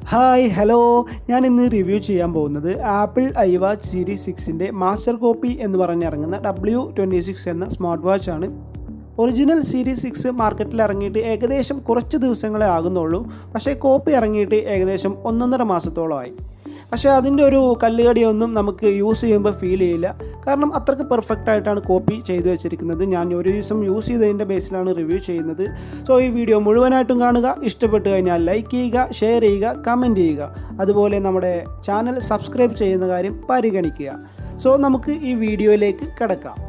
Hi hello, ഞാൻ ഇന്ന് review ചെയ്യാൻ പോകുന്നത് ആപ്പിൾ ഐവാച്ച് സീരീസ് 6ൻ്റെ മാസ്റ്റർ കോപ്പി എന്ന് പറഞ്ഞിറങ്ങുന്ന W26 എന്ന സ്മാർട്ട് വാച്ചാണ്. ഒറിജിനൽ സീരീസ് 6 മാർക്കറ്റിൽ ഇറങ്ങിയിട്ട് ഏകദേശം കുറച്ച് ദിവസങ്ങളെ ആകുന്നുള്ളൂ. പക്ഷേ കോപ്പി ഇറങ്ങിയിട്ട് ഏകദേശം 1.5 മാസത്തോളമായി. പക്ഷേ അതിൻ്റെ ഒരു കല്ലുകടിയൊന്നും നമുക്ക് യൂസ് ചെയ്യുമ്പോൾ ഫീൽ ചെയ്യില്ല. കാരണം അത്രയ്ക്ക് പെർഫെക്റ്റ് ആയിട്ടാണ് കോപ്പി ചെയ്തു വെച്ചിരിക്കുന്നത്. ഞാൻ ഒരു ദിവസം യൂസ് ചെയ്തതിൻ്റെ ബേസിലാണ് റിവ്യൂ ചെയ്യുന്നത്. സോ ഈ വീഡിയോ മുഴുവനായിട്ടും കാണുക. ഇഷ്ടപ്പെട്ട് കഴിഞ്ഞാൽ ലൈക്ക് ചെയ്യുക, ഷെയർ ചെയ്യുക, കമൻറ്റ് ചെയ്യുക. അതുപോലെ നമ്മുടെ ചാനൽ സബ്സ്ക്രൈബ് ചെയ്യുന്ന കാര്യം പരിഗണിക്കുക. സോ നമുക്ക് ഈ വീഡിയോയിലേക്ക് കിടക്കാം.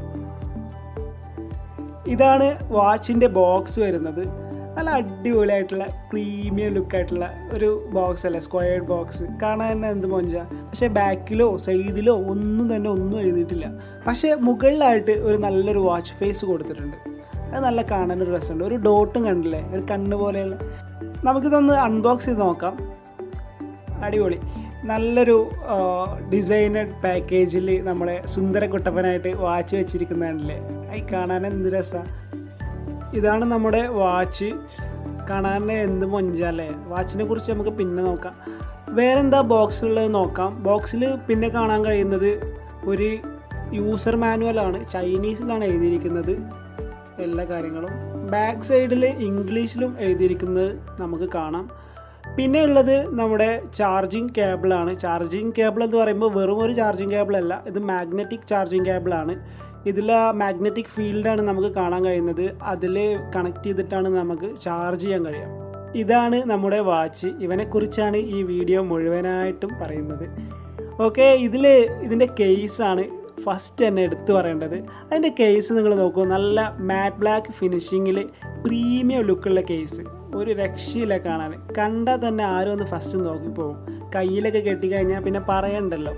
ഇതാണ് വാച്ചിൻ്റെ ബോക്സ് വരുന്നത്. നല്ല അടിപൊളിയായിട്ടുള്ള പ്രീമിയം ലുക്കായിട്ടുള്ള ഒരു ബോക്സ് അല്ലേ, സ്ക്വയർഡ് ബോക്സ്. കാണാൻ തന്നെ എന്ത് മൊഞ്ച. പക്ഷേ ബാക്കിലോ സൈഡിലോ ഒന്നും എഴുതിയിട്ടില്ല. പക്ഷേ മുകളിലായിട്ട് ഒരു നല്ലൊരു വാച്ച് ഫേസ് കൊടുത്തിട്ടുണ്ട്. അത് നല്ല കാണാനൊരു രസമുണ്ട്. ഒരു ഡോട്ടും കണ്ടില്ലേ, ഒരു കണ്ണ് പോലെയുള്ള. നമുക്കിതൊന്ന് അൺബോക്സ് ചെയ്ത് നോക്കാം. അടിപൊളി നല്ലൊരു ഡിസൈനഡ് പാക്കേജിൽ നമ്മളെ സുന്ദര കുട്ടപ്പനായിട്ട് വാച്ച് വെച്ചിരിക്കുന്നതാണല്ലേ. അത് കാണാൻ എന്ത് രസമാണ്. ഇതാണ് നമ്മുടെ വാച്ച്. കാണാൻ എന്ത് മൊഞ്ചല്ലേ. വാച്ചിനെ കുറിച്ച് നമുക്ക് പിന്നെ നോക്കാം. വേറെ എന്താ ബോക്സിലുള്ളത് നോക്കാം. ബോക്സിൽ പിന്നെ കാണാൻ കഴിയുന്നത് ഒരു യൂസർ മാനുവലാണ്. ചൈനീസിലാണ് എഴുതിയിരിക്കുന്നത് എല്ലാ കാര്യങ്ങളും. ബാക്ക് സൈഡിൽ ഇംഗ്ലീഷിലും എഴുതിയിരിക്കുന്നത് നമുക്ക് കാണാം. പിന്നെ ഉള്ളത് നമ്മുടെ ചാർജിങ് കേബിളാണ്. ചാർജിങ് കേബിൾ എന്ന് പറയുമ്പോൾ വെറും ഒരു ചാർജിങ് കേബിളല്ല, ഇത് മാഗ്നറ്റിക് ചാർജിങ് കേബിളാണ്. ഇതിൽ മാഗ്നറ്റിക് ഫീൽഡാണ് നമുക്ക് കാണാൻ കഴിയുന്നത്. അതിൽ കണക്ട് ചെയ്തിട്ടാണ് നമുക്ക് ചാർജ് ചെയ്യാൻ കഴിയുക. ഇതാണ് നമ്മുടെ വാച്ച്. ഇവനെക്കുറിച്ചാണ് ഈ വീഡിയോ മുഴുവനായിട്ടും പറയുന്നത്. ഓക്കെ, ഇതിൻ്റെ കേസാണ് ഫസ്റ്റ് തന്നെ എടുത്തു പറയേണ്ടത്. അതിൻ്റെ കേസ് നിങ്ങൾ നോക്കൂ. നല്ല മാറ്റ് ബ്ലാക്ക് ഫിനിഷിങ്ങിൽ പ്രീമിയം ലുക്കുള്ള കേസ്. ഒരു രക്ഷയില്ല കാണാൻ. കണ്ടാൽ തന്നെ ആരും ഒന്ന് ഫസ്റ്റ് നോക്കിപ്പോവും. കയ്യിലൊക്കെ കെട്ടിക്കഴിഞ്ഞാൽ പിന്നെ പറയണ്ടല്ലോ.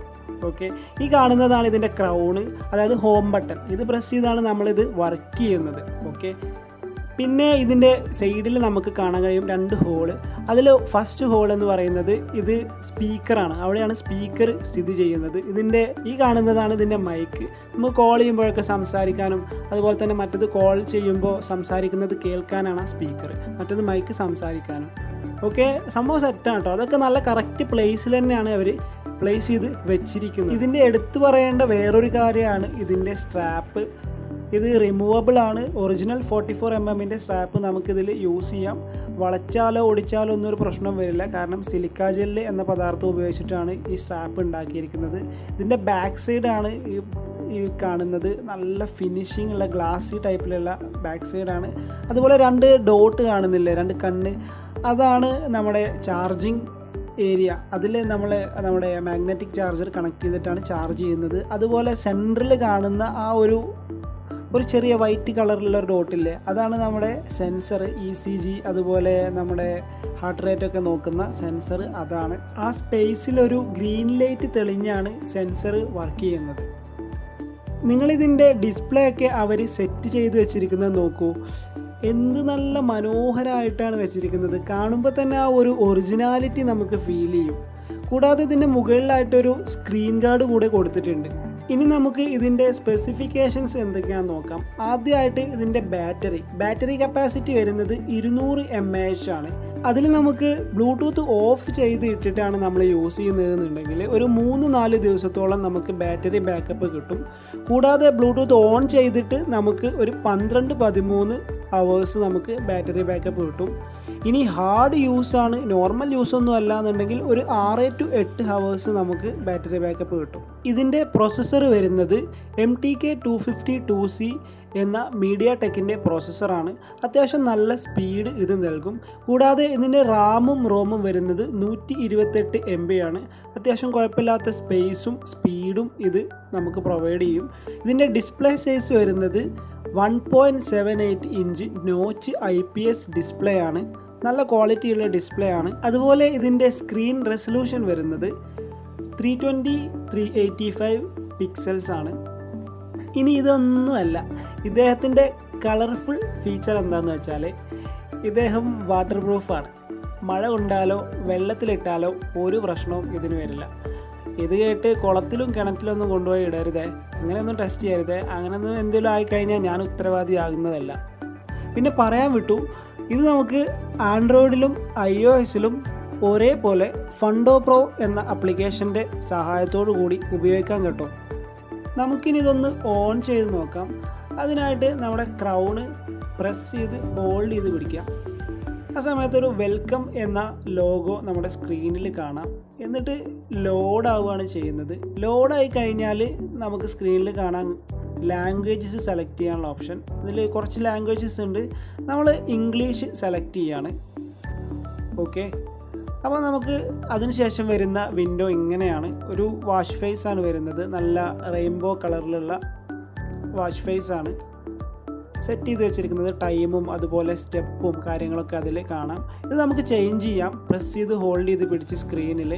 ഓക്കെ, ഈ കാണുന്നതാണ് ഇതിൻ്റെ ക്രൗണ്, അതായത് ഹോം ബട്ടൺ. ഇത് പ്രസ് ചെയ്താണ് നമ്മളിത് വർക്ക് ചെയ്യുന്നത്. ഓക്കെ, പിന്നെ ഇതിൻ്റെ സൈഡിൽ നമുക്ക് കാണാൻ കഴിയും 2 ഹോള്. അതിൽ ഫസ്റ്റ് ഹോൾ എന്ന് പറയുന്നത് ഇത് സ്പീക്കറാണ്. അവിടെയാണ് സ്പീക്കർ സ്ഥിതി ചെയ്യുന്നത്. ഈ കാണുന്നതാണ് ഇതിൻ്റെ മൈക്ക്. നമുക്ക് കോൾ ചെയ്യുമ്പോഴൊക്കെ സംസാരിക്കാനും, അതുപോലെ തന്നെ മറ്റത് കോൾ ചെയ്യുമ്പോൾ സംസാരിക്കുന്നത് കേൾക്കാനാണ് സ്പീക്കർ, മറ്റത് മൈക്ക് സംസാരിക്കാനും. ഓക്കെ, സംഭവം സെറ്റാണ് കേട്ടോ. അതൊക്കെ നല്ല കറക്റ്റ് പ്ലേസിൽ തന്നെയാണ് അവർ പ്ലേസ് ചെയ്ത് വെച്ചിരിക്കുന്നത്. ഇതിൻ്റെ എടുത്തു പറയേണ്ട വേറൊരു കാര്യമാണ് ഇതിൻ്റെ സ്ട്രാപ്പ്. ഇത് റിമൂവബിൾ ആണ്. ഒറിജിനൽ 44mm സ്ട്രാപ്പ് നമുക്കിതിൽ യൂസ് ചെയ്യാം. വളച്ചാലോ ഒടിച്ചാലോ ഒന്നും ഒരു പ്രശ്നം വരില്ല. കാരണം സിലിക്ക ജെല്ല് എന്ന പദാർത്ഥം ഉപയോഗിച്ചിട്ടാണ് ഈ സ്ട്രാപ്പ് ഉണ്ടാക്കിയിരിക്കുന്നത്. ഇതിൻ്റെ ബാക്ക് സൈഡാണ് ഈ കാണുന്നത്. നല്ല ഫിനിഷിംഗ് ഉള്ള ഗ്ലാസി ടൈപ്പിലുള്ള ബാക്ക് സൈഡാണ്. അതുപോലെ 2 ഡോട്ട് കാണുന്നില്ലേ, 2 കണ്ണ്. അതാണ് നമ്മുടെ ചാർജിങ് ഏരിയ. അതിൽ നമ്മുടെ മാഗ്നറ്റിക് ചാർജർ കണക്ട് ചെയ്തിട്ടാണ് ചാർജ് ചെയ്യുന്നത്. അതുപോലെ സെൻറ്ററിൽ കാണുന്ന ആ ഒരു ചെറിയ വൈറ്റ് കളറിലുള്ള ഒരു ഡോട്ടില്ലേ, അതാണ് നമ്മുടെ സെൻസർ. ECG അതുപോലെ നമ്മുടെ ഹാർട്ട് റേറ്റ് ഒക്കെ നോക്കുന്ന സെൻസർ അതാണ്. ആ സ്പേസിലൊരു ഗ്രീൻ ലൈറ്റ് തെളിഞ്ഞാണ് സെൻസർ വർക്ക് ചെയ്യുന്നത്. നിങ്ങളിതിൻ്റെ ഡിസ്പ്ലേ ഒക്കെ അവർ സെറ്റ് ചെയ്ത് വെച്ചിരിക്കുന്നത് നോക്കൂ. എന്ത് നല്ല മനോഹരമായിട്ടാണ് വെച്ചിരിക്കുന്നത്. കാണുമ്പോൾ തന്നെ ആ ഒരു ഒറിജിനാലിറ്റി നമുക്ക് ഫീൽ ചെയ്യും. കൂടാതെ ഇതിൻ്റെ മുകളിലായിട്ടൊരു സ്ക്രീൻ ഗാർഡ് കൂടെ കൊടുത്തിട്ടുണ്ട്. ഇനി നമുക്ക് ഇതിൻ്റെ സ്പെസിഫിക്കേഷൻസ് എന്തൊക്കെയാണെന്ന് നോക്കാം. ആദ്യമായിട്ട് ഇതിൻ്റെ ബാറ്ററി കപ്പാസിറ്റി വരുന്നത് 200 mAh ആണ്. അതിൽ നമുക്ക് ബ്ലൂടൂത്ത് ഓഫ് ചെയ്ത് ഇട്ടിട്ടാണ് നമ്മൾ യൂസ് ചെയ്യുന്നതെന്നുണ്ടെങ്കിൽ ഒരു 3-4 ദിവസത്തോളം നമുക്ക് ബാറ്ററി ബാക്കപ്പ് കിട്ടും. കൂടാതെ ബ്ലൂടൂത്ത് ഓൺ ചെയ്തിട്ട് നമുക്ക് ഒരു 12-13 ഹവേഴ്സ് നമുക്ക് ബാറ്ററി ബാക്കപ്പ് കിട്ടും. ഇനി ഹാർഡ് യൂസാണ്, നോർമൽ യൂസൊന്നും അല്ല എന്നുണ്ടെങ്കിൽ ഒരു 6-8 ഹവേഴ്സ് നമുക്ക് ബാറ്ററി ബാക്കപ്പ് കിട്ടും. ഇതിൻ്റെ പ്രൊസസ്സർ വരുന്നത് MTK 252C എന്ന മീഡിയാടെക്കിൻ്റെ പ്രോസസ്സറാണ്. അത്യാവശ്യം നല്ല സ്പീഡ് ഇത് നൽകും. കൂടാതെ ഇതിൻ്റെ റാമും റോമും വരുന്നത് 128 MB ആണ്. അത്യാവശ്യം കുഴപ്പമില്ലാത്ത സ്പേസും സ്പീഡും ഇത് നമുക്ക് പ്രൊവൈഡ് ചെയ്യും. ഇതിൻ്റെ ഡിസ്പ്ലേ സൈസ് വരുന്നത് 1.78 ഇഞ്ച് നോച്ച് IPS ഡിസ്പ്ലേ ആണ്. നല്ല ക്വാളിറ്റിയുള്ള ഡിസ്പ്ലേ ആണ്. അതുപോലെ ഇതിൻ്റെ സ്ക്രീൻ റെസൊല്യൂഷൻ വരുന്നത് 320x385 പിക്സൽസ് ആണ്. ഇനി ഇതൊന്നുമല്ല, ഇദ്ദേഹത്തിൻ്റെ കളർഫുൾ ഫീച്ചർ എന്താണെന്ന് വെച്ചാൽ ഇദ്ദേഹം വാട്ടർ പ്രൂഫാണ്. മഴ കൊണ്ടാലോ വെള്ളത്തിലിട്ടാലോ ഒരു പ്രശ്നവും ഇതിന് വരില്ല. ഇത് കേട്ട് കുളത്തിലും കിണറ്റിലൊന്നും കൊണ്ടുപോയി ഇടരുതേ, അങ്ങനെയൊന്നും ടെസ്റ്റ് ചെയ്യരുതേ. അങ്ങനെയൊന്നും എന്തെങ്കിലും ആയിക്കഴിഞ്ഞാൽ ഞാൻ ഉത്തരവാദിയാകുന്നതല്ല. പിന്നെ പറയാൻ വിട്ടു, ഇത് നമുക്ക് ആൻഡ്രോയിഡിലും iOSലും ഒരേപോലെ ഫണ്ടോ പ്രോ എന്ന ആപ്ലിക്കേഷൻ്റെ സഹായത്തോടു കൂടി ഉപയോഗിക്കാൻ കിട്ടും. നമുക്കിനി ഇതൊന്ന് ഓൺ ചെയ്ത് നോക്കാം. അതിനായിട്ട് നമ്മുടെ ക്രൗണ് പ്രസ് ചെയ്ത് ഹോൾഡ് ചെയ്ത് പിടിക്കാം. ആ സമയത്തൊരു വെൽക്കം എന്ന ലോഗോ നമ്മുടെ സ്ക്രീനിൽ കാണാം. എന്നിട്ട് ലോഡാവുകയാണ് ചെയ്യുന്നത്. ലോഡായി കഴിഞ്ഞാൽ നമുക്ക് സ്ക്രീനിൽ കാണാൻ ലാംഗ്വേജസ് സെലക്ട് ചെയ്യാനുള്ള ഓപ്ഷൻ. ഇതിൽ കുറച്ച് ലാംഗ്വേജസ് ഉണ്ട്. നമ്മൾ ഇംഗ്ലീഷ് സെലക്ട് ചെയ്യാണ്. ഓക്കെ, അപ്പോൾ നമുക്ക് അതിനുശേഷം വരുന്ന വിൻഡോ ഇങ്ങനെയാണ്. ഒരു വാഷ് ഫേസ് ആണ് വരുന്നത്. നല്ല റെയിൻബോ കളറിലുള്ള വാഷ് ഫേസ് ആണ് സെറ്റ് ചെയ്ത് വെച്ചിരിക്കുന്നത്. ടൈമും അതുപോലെ സ്റ്റെപ്പും കാര്യങ്ങളൊക്കെ അതിൽ കാണാം. ഇത് നമുക്ക് ചേഞ്ച് ചെയ്യാം. പ്രസ് ചെയ്ത് ഹോൾഡ് ചെയ്ത് പിടിച്ച് സ്ക്രീനിൽ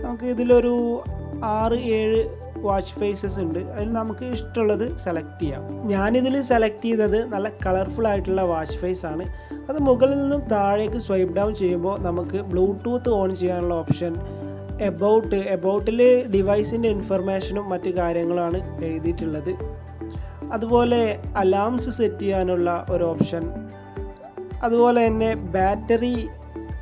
നമുക്ക് ഇതിലൊരു 6-7 വാച്ച് ഫേസസ് ഉണ്ട്. അതിൽ നമുക്ക് ഇഷ്ടമുള്ളത് സെലക്ട് ചെയ്യാം. ഞാനിതിൽ സെലക്ട് ചെയ്തത് നല്ല കളർഫുൾ ആയിട്ടുള്ള വാച്ച് ഫേസ് ആണ്. അത് മുകളിൽ നിന്നും താഴേക്ക് സ്വൈപ്പ് ഡൗൺ ചെയ്യുമ്പോൾ നമുക്ക് ബ്ലൂടൂത്ത് ഓൺ ചെയ്യാനുള്ള ഓപ്ഷൻ, എബൌട്ടിൽ ഡിവൈസിൻ്റെ ഇൻഫർമേഷനും മറ്റു കാര്യങ്ങളാണ് എഴുതിയിട്ടുള്ളത്. അതുപോലെ അലാംസ് സെറ്റ് ചെയ്യാനുള്ള ഒരു ഓപ്ഷൻ, അതുപോലെ തന്നെ ബാറ്ററി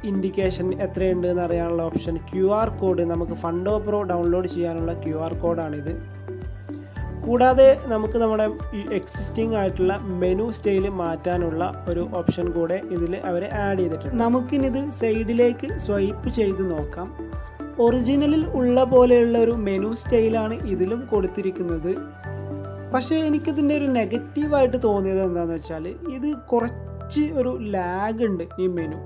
ഇൻഡിക്കേഷൻ എത്രയുണ്ട് എന്ന് അറിയാനുള്ള ഓപ്ഷൻ, QR കോഡ്, നമുക്ക് ഫണ്ടോ പ്രോ ഡൗൺലോഡ് ചെയ്യാനുള്ള QR കോഡാണിത്. കൂടാതെ നമുക്ക് നമ്മുടെ എക്സിസ്റ്റിംഗ് ആയിട്ടുള്ള മെനു സ്റ്റൈൽ മാറ്റാനുള്ള ഒരു ഓപ്ഷൻ കൂടെ ഇതിൽ അവർ ആഡ് ചെയ്തിട്ടുണ്ട്. നമുക്കിനിത് സൈഡിലേക്ക് സ്വൈപ്പ് ചെയ്ത് നോക്കാം. ഒറിജിനലിൽ ഉള്ള പോലെയുള്ള ഒരു മെനു സ്റ്റൈലാണ് ഇതിലും കൊടുത്തിരിക്കുന്നത്. പക്ഷേ എനിക്കിതിൻ്റെ ഒരു നെഗറ്റീവായിട്ട് തോന്നിയത് എന്താണെന്ന് വെച്ചാൽ ഇത് കുറച്ച് ഒരു ലാഗ് ഉണ്ട്. ഈ മെനു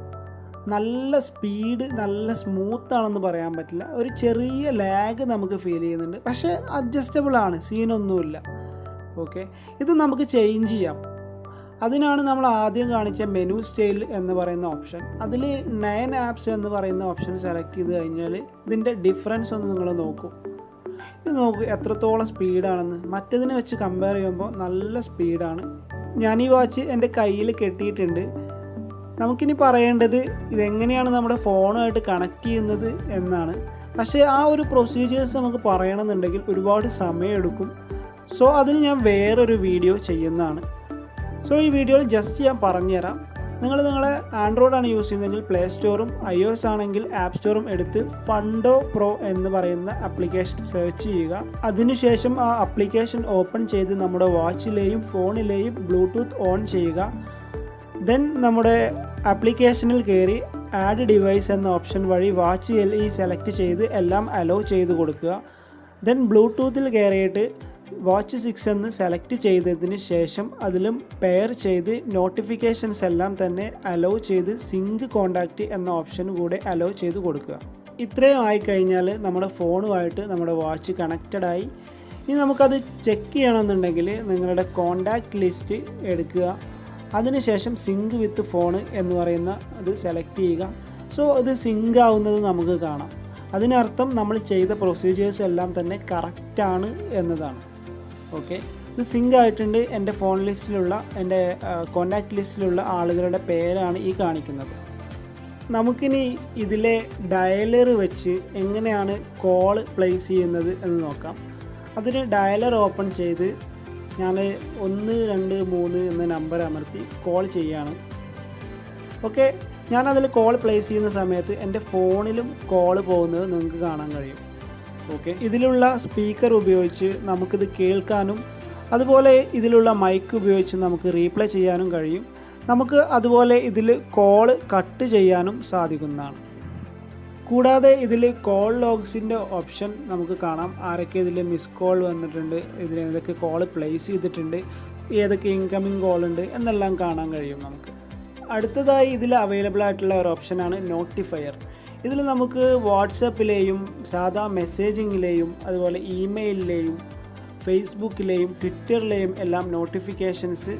നല്ല സ്പീഡ്, നല്ല സ്മൂത്താണെന്ന് പറയാൻ പറ്റില്ല. ഒരു ചെറിയ ലാഗ് നമുക്ക് ഫീൽ ചെയ്യുന്നുണ്ട്. പക്ഷേ അഡ്ജസ്റ്റബിൾ ആണ്, സീനൊന്നുമില്ല. ഓക്കെ, ഇത് നമുക്ക് ചേഞ്ച് ചെയ്യാം. അതിനാണ് നമ്മൾ ആദ്യം കാണിച്ച മെനു സ്റ്റൈൽ എന്ന് പറയുന്ന ഓപ്ഷൻ. അതിൽ 9 ആപ്സ് എന്ന് പറയുന്ന ഓപ്ഷൻ സെലക്ട് ചെയ്ത് കഴിഞ്ഞാൽ ഇതിൻ്റെ ഡിഫറൻസ് ഒന്ന് നിങ്ങൾ നോക്കൂ. ഇത് നോക്കൂ എത്രത്തോളം സ്പീഡാണെന്ന്. മറ്റതിനെ വെച്ച് കമ്പയർ ചെയ്യുമ്പോൾ നല്ല സ്പീഡാണ്. ഞാൻ ഈ വാച്ച് എൻ്റെ കയ്യിൽ കെട്ടിയിട്ടുണ്ട്. നമുക്കിനി പറയേണ്ടത് ഇതെങ്ങനെയാണ് നമ്മുടെ ഫോണുമായിട്ട് കണക്ട് ചെയ്യുന്നത് എന്നാണ്. പക്ഷേ ആ ഒരു പ്രൊസീജിയേഴ്സ് നമുക്ക് പറയണമെന്നുണ്ടെങ്കിൽ ഒരുപാട് സമയമെടുക്കും. സോ അതിന് ഞാൻ വേറൊരു വീഡിയോ ചെയ്യുന്നതാണ്. സോ ഈ വീഡിയോയിൽ ജസ്റ്റ് ഞാൻ പറഞ്ഞുതരാം. നിങ്ങളെ ആൻഡ്രോയിഡാണ് യൂസ് ചെയ്യുന്നതെങ്കിൽ പ്ലേ സ്റ്റോറും, iOS ആണെങ്കിൽ ആപ്പ് സ്റ്റോറും എടുത്ത് ഫണ്ടോ പ്രോ എന്ന് പറയുന്ന ആപ്ലിക്കേഷൻ സെർച്ച് ചെയ്യുക. അതിനുശേഷം ആ ആപ്ലിക്കേഷൻ ഓപ്പൺ ചെയ്ത് നമ്മുടെ വാച്ചിലെയും ഫോണിലെയും ബ്ലൂടൂത്ത് ഓൺ ചെയ്യുക. ദെൻ നമ്മുടെ ആപ്ലിക്കേഷനിൽ കയറി ആഡ് ഡിവൈസ് എന്ന ഓപ്ഷൻ വഴി വാച്ച് സെലക്ട് ചെയ്ത് എല്ലാം അലോ ചെയ്ത് കൊടുക്കുക. ദെൻ ബ്ലൂടൂത്തിൽ കയറിയിട്ട് വാച്ച് 6 എന്ന് സെലക്ട് ചെയ്തതിന് ശേഷം അതിലും പെയർ ചെയ്ത് നോട്ടിഫിക്കേഷൻസ് എല്ലാം തന്നെ അലോ ചെയ്ത് സിങ്ക് കോണ്ടാക്റ്റ് എന്ന ഓപ്ഷൻ കൂടെ അലോ ചെയ്ത് കൊടുക്കുക. ഇത്രയും ആയിക്കഴിഞ്ഞാൽ നമ്മുടെ ഫോണുമായിട്ട് നമ്മുടെ വാച്ച് കണക്റ്റഡായി. ഇനി നമുക്കത് ചെക്ക് ചെയ്യണമെന്നുണ്ടെങ്കിൽ നിങ്ങളുടെ കോണ്ടാക്റ്റ് ലിസ്റ്റ് എടുക്കുക. അതിനുശേഷം സിങ്ക് വിത്ത് ഫോണ് എന്ന് പറയുന്ന അത് സെലക്ട് ചെയ്യുക. സോ അത് സിങ്ക് ആവുന്നത് നമുക്ക് കാണാം. അതിനർത്ഥം നമ്മൾ ചെയ്ത പ്രൊസീജിയേഴ്സ് എല്ലാം തന്നെ കറക്റ്റാണ് എന്നതാണ്. ഓക്കെ, ഇത് സിങ്ക് ആയിട്ടുണ്ട്. എൻ്റെ ഫോൺ ലിസ്റ്റിലുള്ള, എൻ്റെ കോണ്ടാക്റ്റ് ലിസ്റ്റിലുള്ള ആളുകളുടെ പേരാണ് ഈ കാണിക്കുന്നത്. നമുക്കിനി ഇതിലെ ഡയലർ വെച്ച് എങ്ങനെയാണ് കോൾ പ്ലേസ് ചെയ്യുന്നത് എന്ന് നോക്കാം. അതിന് ഡയലർ ഓപ്പൺ ചെയ്ത് ഞാൻ 123 എന്ന നമ്പർ അമർത്തി കോൾ ചെയ്യുകയാണ്. ഓക്കെ, ഞാനതിൽ കോൾ പ്ലേസ് ചെയ്യുന്ന സമയത്ത് എൻ്റെ ഫോണിലും കോൾ പോകുന്നത് നിങ്ങൾക്ക് കാണാൻ കഴിയും. ഓക്കെ, ഇതിലുള്ള സ്പീക്കർ ഉപയോഗിച്ച് നമുക്കിത് കേൾക്കാനും അതുപോലെ ഇതിലുള്ള മൈക്ക് ഉപയോഗിച്ച് നമുക്ക് റീപ്ലേ ചെയ്യാനും കഴിയും. നമുക്ക് അതുപോലെ ഇതിൽ കോൾ കട്ട് ചെയ്യാനും സാധിക്കുന്നതാണ്. കൂടാതെ ഇതിൽ കോൾ ലോഗ്സിൻ്റെ ഓപ്ഷൻ നമുക്ക് കാണാം. ആരൊക്കെ ഇതിൽ മിസ് കോൾ വന്നിട്ടുണ്ട്, ഇതിൽ ഏതൊക്കെ കോൾ പ്ലേസ് ചെയ്തിട്ടുണ്ട്, ഏതൊക്കെ ഇൻകമിങ് കോൾ ഉണ്ട് എന്നെല്ലാം കാണാൻ കഴിയും നമുക്ക്. അടുത്തതായി ഇതിൽ അവൈലബിൾ ആയിട്ടുള്ള ഒരു ഓപ്ഷനാണ് നോട്ടിഫയർ. ഇതിൽ നമുക്ക് വാട്സപ്പിലെയും സാധാ മെസ്സേജിങ്ങിലെയും അതുപോലെ ഇമെയിലിലെയും ഫേസ്ബുക്കിലെയും ട്വിറ്ററിലെയും എല്ലാം നോട്ടിഫിക്കേഷൻസ്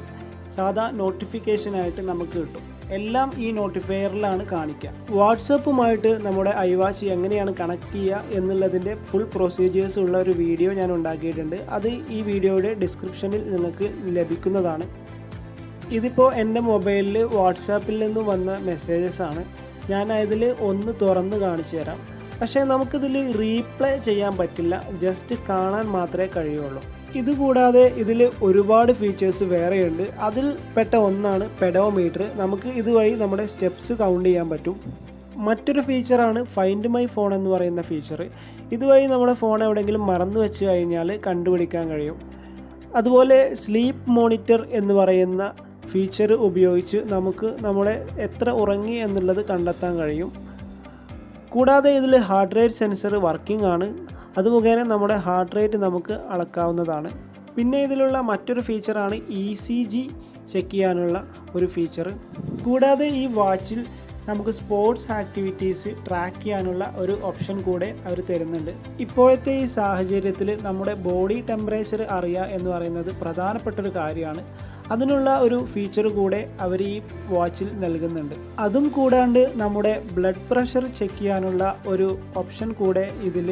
സാധാ നോട്ടിഫിക്കേഷനായിട്ട് നമുക്ക് കിട്ടും. എല്ലാം ഈ നോട്ടിഫയറിലാണ് കാണിക്കുക. വാട്സപ്പുമായിട്ട് നമ്മുടെ iWatch എങ്ങനെയാണ് കണക്ട് ചെയ്യുക എന്നുള്ളതിൻ്റെ ഫുൾ പ്രൊസീജിയേഴ്സ് ഉള്ള ഒരു വീഡിയോ ഞാൻ ഉണ്ടാക്കിയിട്ടുണ്ട്. അത് ഈ വീഡിയോയുടെ ഡിസ്ക്രിപ്ഷനിൽ നിങ്ങൾക്ക് ലഭിക്കുന്നതാണ്. ഇതിപ്പോൾ എൻ്റെ മൊബൈലിൽ വാട്സാപ്പിൽ നിന്ന് വന്ന മെസ്സേജസ് ആണ്. ഞാൻ അതിൽ ഒന്ന് തുറന്ന് കാണിച്ചു തരാം. പക്ഷേ നമുക്കിതിൽ റീപ്ലേ ചെയ്യാൻ പറ്റില്ല, ജസ്റ്റ് കാണാൻ മാത്രമേ കഴിയുള്ളൂ. ഇതുകൂടാതെ ഇതിൽ ഒരുപാട് ഫീച്ചേഴ്സ് വേറെയുണ്ട്. അതിൽ പെട്ട ഒന്നാണ് പെഡോമീറ്റർ. നമുക്ക് ഇതുവഴി നമ്മുടെ സ്റ്റെപ്സ് കൗണ്ട് ചെയ്യാൻ പറ്റും. മറ്റൊരു ഫീച്ചറാണ് ഫൈൻഡ് മൈ ഫോൺ എന്ന് പറയുന്ന ഫീച്ചർ. ഇതുവഴി നമ്മുടെ ഫോൺ എവിടെയെങ്കിലും മറന്നു വെച്ച് കഴിഞ്ഞാൽ കണ്ടുപിടിക്കാൻ കഴിയും. അതുപോലെ സ്ലീപ്പ് മോണിറ്റർ എന്ന് പറയുന്ന ഫീച്ചർ ഉപയോഗിച്ച് നമുക്ക് നമ്മുടെ എത്ര ഉറങ്ങി എന്നുള്ളത് കണ്ടെത്താൻ കഴിയും. കൂടാതെ ഇതിൽ ഹാർട്ട് റേറ്റ് സെൻസർ വർക്കിംഗ് ആണ്. അത് മുഖേന നമ്മുടെ ഹാർട്ട് റേറ്റ് നമുക്ക് അളക്കാവുന്നതാണ്. പിന്നെ ഇതിലുള്ള മറ്റൊരു ഫീച്ചറാണ് ECG ചെക്ക് ചെയ്യാനുള്ള ഒരു ഫീച്ചർ. കൂടാതെ ഈ വാച്ചിൽ നമുക്ക് സ്പോർട്സ് ആക്ടിവിറ്റീസ് ട്രാക്ക് ചെയ്യാനുള്ള ഒരു ഓപ്ഷൻ കൂടെ അവർ തരുന്നുണ്ട്. ഇപ്പോഴത്തെ ഈ സാഹചര്യത്തിൽ നമ്മുടെ ബോഡി ടെമ്പറേച്ചർ അറിയുക എന്ന് പറയുന്നത് പ്രധാനപ്പെട്ടൊരു കാര്യമാണ്. അതിനുള്ള ഒരു ഫീച്ചർ കൂടെ അവർ ഈ വാച്ചിൽ നൽകുന്നുണ്ട്. അതും കൂടാണ്ട് നമ്മുടെ ബ്ലഡ് പ്രഷർ ചെക്ക് ചെയ്യാനുള്ള ഒരു ഓപ്ഷൻ കൂടെ ഇതിൽ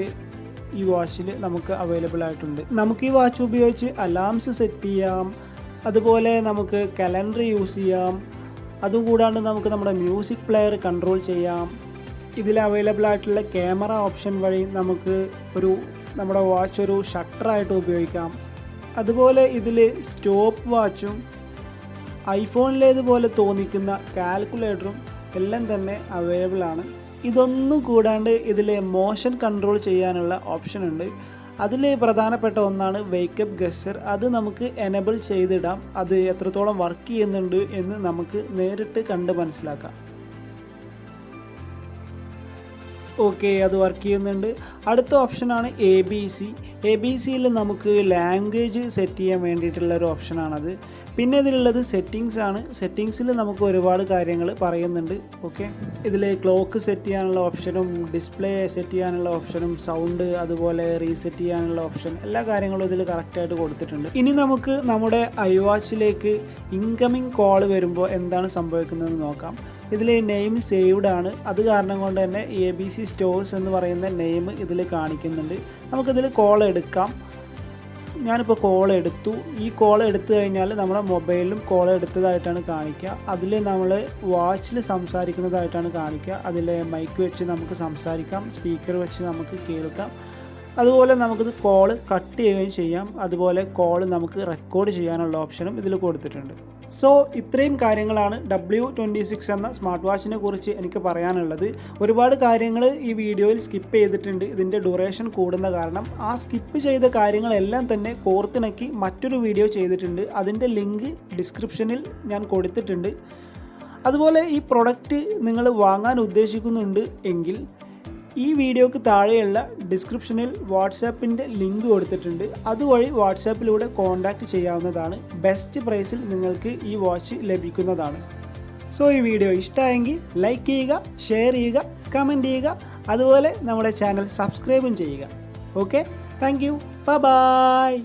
ഈ വാച്ചിൽ നമുക്ക് അവൈലബിൾ ആയിട്ടുണ്ട്. നമുക്ക് ഈ വാച്ച് ഉപയോഗിച്ച് അലാംസ് സെറ്റ് ചെയ്യാം, അതുപോലെ നമുക്ക് കലണ്ടർ യൂസ് ചെയ്യാം, അതുകൂടാണ്ട് നമുക്ക് നമ്മുടെ മ്യൂസിക് പ്ലെയർ കൺട്രോൾ ചെയ്യാം. ഇതിൽ അവൈലബിൾ ആയിട്ടുള്ള ക്യാമറ ഓപ്ഷൻ വഴി നമുക്ക് നമ്മുടെ വാച്ച് ഒരു ഷട്ടറായിട്ട് ഉപയോഗിക്കാം. അതുപോലെ ഇതിൽ സ്റ്റോപ്പ് വാച്ചും ഐഫോണിലേതുപോലെ തോന്നിക്കുന്ന കാൽക്കുലേറ്ററും എല്ലാം തന്നെ അവൈലബിൾ ആണ്. ഇതൊന്നും കൂടാണ്ട് ഇതിൽ മോഷൻ കൺട്രോൾ ചെയ്യാനുള്ള ഓപ്ഷൻ ഉണ്ട്. അതിൽ പ്രധാനപ്പെട്ട ഒന്നാണ് വേക്കപ്പ് ഗസ്റ്റർ. അത് നമുക്ക് എനേബിൾ ചെയ്തിടാം. അത് എത്രത്തോളം വർക്ക് ചെയ്യുന്നുണ്ട് എന്ന് നമുക്ക് നേരിട്ട് കണ്ട് മനസ്സിലാക്കാം. ഓക്കെ, അത് വർക്ക് ചെയ്യുന്നുണ്ട്. അടുത്ത ഓപ്ഷനാണ് ABC-യിൽ നമുക്ക് ലാംഗ്വേജ് സെറ്റ് ചെയ്യാൻ വേണ്ടിയിട്ടുള്ള ഒരു ഓപ്ഷനാണത്. പിന്നെ ഇതിലുള്ളത് സെറ്റിങ്സ് ആണ്. സെറ്റിങ്സിൽ നമുക്ക് ഒരുപാട് കാര്യങ്ങൾ പറയുന്നുണ്ട്. ഓക്കെ, ഇതിൽ ക്ലോക്ക് സെറ്റ് ചെയ്യാനുള്ള ഓപ്ഷനും ഡിസ്പ്ലേ സെറ്റ് ചെയ്യാനുള്ള ഓപ്ഷനും സൗണ്ട് അതുപോലെ റീസെറ്റ് ചെയ്യാനുള്ള ഓപ്ഷൻ എല്ലാ കാര്യങ്ങളും ഇതിൽ കറക്റ്റായിട്ട് കൊടുത്തിട്ടുണ്ട്. ഇനി നമുക്ക് നമ്മുടെ iWatchലേക്ക് ഇൻകമിങ് കോൾ വരുമ്പോൾ എന്താണ് സംഭവിക്കുന്നതെന്ന് നോക്കാം. ഇതിൽ നെയിം സേവ്ഡ് ആണ്. അത് കാരണം കൊണ്ട് തന്നെ ABC സ്റ്റോഴ്സ് എന്ന് പറയുന്ന നെയിം ഇതിൽ കാണിക്കുന്നുണ്ട്. നമുക്കിതിൽ കോൾ എടുക്കാം. ഞാനിപ്പോൾ കോൾ എടുത്തു. ഈ കോൾ എടുത്തു കഴിഞ്ഞാൽ നമ്മുടെ മൊബൈലിലും കോൾ എടുത്തതായിട്ടാണ് കാണിക്കുക. അതിൽ നമ്മൾ വാച്ചിൽ സംസാരിക്കുന്നതായിട്ടാണ് കാണിക്കുക. അതിൽ മൈക്ക് വെച്ച് നമുക്ക് സംസാരിക്കാം, സ്പീക്കർ വെച്ച് നമുക്ക് കേൾക്കാം. അതുപോലെ നമുക്കിത് കോൾ കട്ട് ചെയ്യുകയും ചെയ്യാം. അതുപോലെ കോൾ നമുക്ക് റെക്കോർഡ് ചെയ്യാനുള്ള ഓപ്ഷനും ഇതിൽ കൊടുത്തിട്ടുണ്ട്. സോ ഇത്രയും കാര്യങ്ങളാണ് W26 എന്ന സ്മാർട്ട് വാച്ചിനെ കുറിച്ച് എനിക്ക് പറയാനുള്ളത്. ഒരുപാട് കാര്യങ്ങൾ ഈ വീഡിയോയിൽ സ്കിപ്പ് ചെയ്തിട്ടുണ്ട്. ഇതിൻ്റെ ഡ്യൂറേഷൻ കൂടുന്ന കാരണം ആ സ്കിപ്പ് ചെയ്ത കാര്യങ്ങളെല്ലാം തന്നെ കോർത്തിണക്കി മറ്റൊരു വീഡിയോ ചെയ്തിട്ടുണ്ട്. അതിൻ്റെ ലിങ്ക് ഡിസ്ക്രിപ്ഷനിൽ ഞാൻ കൊടുത്തിട്ടുണ്ട്. അതുപോലെ ഈ പ്രൊഡക്റ്റ് നിങ്ങൾ വാങ്ങാൻ ഉദ്ദേശിക്കുന്നുണ്ട് എങ്കിൽ ഈ വീഡിയോക്ക് താഴെയുള്ള ഡിസ്ക്രിപ്ഷനിൽ വാട്സാപ്പിൻ്റെ ലിങ്ക് കൊടുത്തിട്ടുണ്ട്. അതുവഴി വാട്സാപ്പിലൂടെ കോൺടാക്റ്റ് ചെയ്യാവുന്നതാണ്. ബെസ്റ്റ് പ്രൈസിൽ നിങ്ങൾക്ക് ഈ വാച്ച് ലഭിക്കുന്നതാണ്. സോ ഈ വീഡിയോ ഇഷ്ടമായെങ്കിൽ ലൈക്ക് ചെയ്യുക, ഷെയർ ചെയ്യുക, കമൻറ്റ് ചെയ്യുക. അതുപോലെ നമ്മുടെ ചാനൽ സബ്സ്ക്രൈബും ചെയ്യുക. Okay, thank you, by.